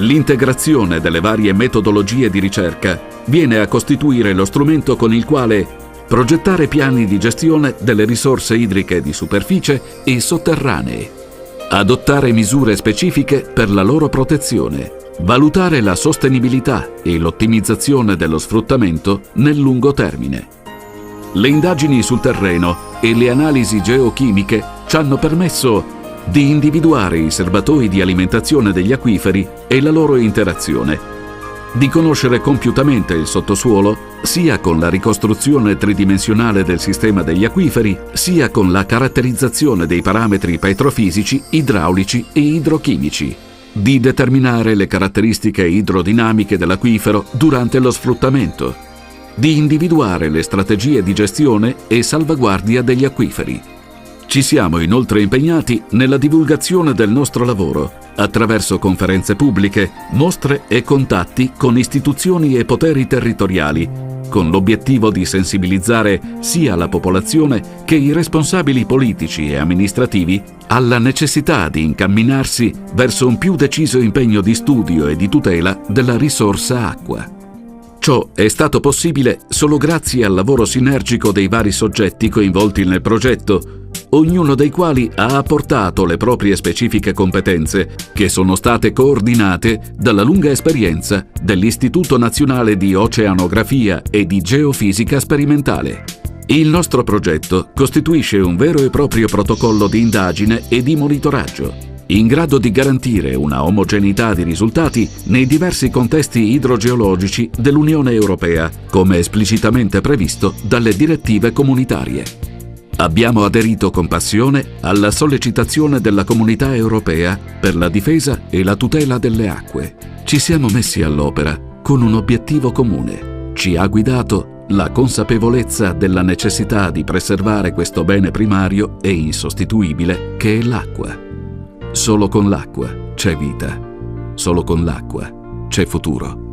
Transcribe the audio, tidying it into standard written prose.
L'integrazione delle varie metodologie di ricerca viene a costituire lo strumento con il quale progettare piani di gestione delle risorse idriche di superficie e sotterranee, adottare misure specifiche per la loro protezione, valutare la sostenibilità e l'ottimizzazione dello sfruttamento nel lungo termine. Le indagini sul terreno e le analisi geochimiche ci hanno permesso di individuare i serbatoi di alimentazione degli acquiferi e la loro interazione, di conoscere compiutamente il sottosuolo sia con la ricostruzione tridimensionale del sistema degli acquiferi, sia con la caratterizzazione dei parametri petrofisici, idraulici e idrochimici, di determinare le caratteristiche idrodinamiche dell'acquifero durante lo sfruttamento, di individuare le strategie di gestione e salvaguardia degli acquiferi. Ci siamo inoltre impegnati nella divulgazione del nostro lavoro attraverso conferenze pubbliche, mostre e contatti con istituzioni e poteri territoriali, con l'obiettivo di sensibilizzare sia la popolazione che i responsabili politici e amministrativi alla necessità di incamminarsi verso un più deciso impegno di studio e di tutela della risorsa acqua. Ciò è stato possibile solo grazie al lavoro sinergico dei vari soggetti coinvolti nel progetto, ognuno dei quali ha apportato le proprie specifiche competenze, che sono state coordinate dalla lunga esperienza dell'Istituto Nazionale di Oceanografia e di Geofisica Sperimentale. Il nostro progetto costituisce un vero e proprio protocollo di indagine e di monitoraggio, in grado di garantire una omogeneità di risultati nei diversi contesti idrogeologici dell'Unione Europea, come esplicitamente previsto dalle direttive comunitarie. Abbiamo aderito con passione alla sollecitazione della Comunità Europea per la difesa e la tutela delle acque. Ci siamo messi all'opera con un obiettivo comune. Ci ha guidato la consapevolezza della necessità di preservare questo bene primario e insostituibile che è l'acqua. Solo con l'acqua c'è vita. Solo con l'acqua c'è futuro.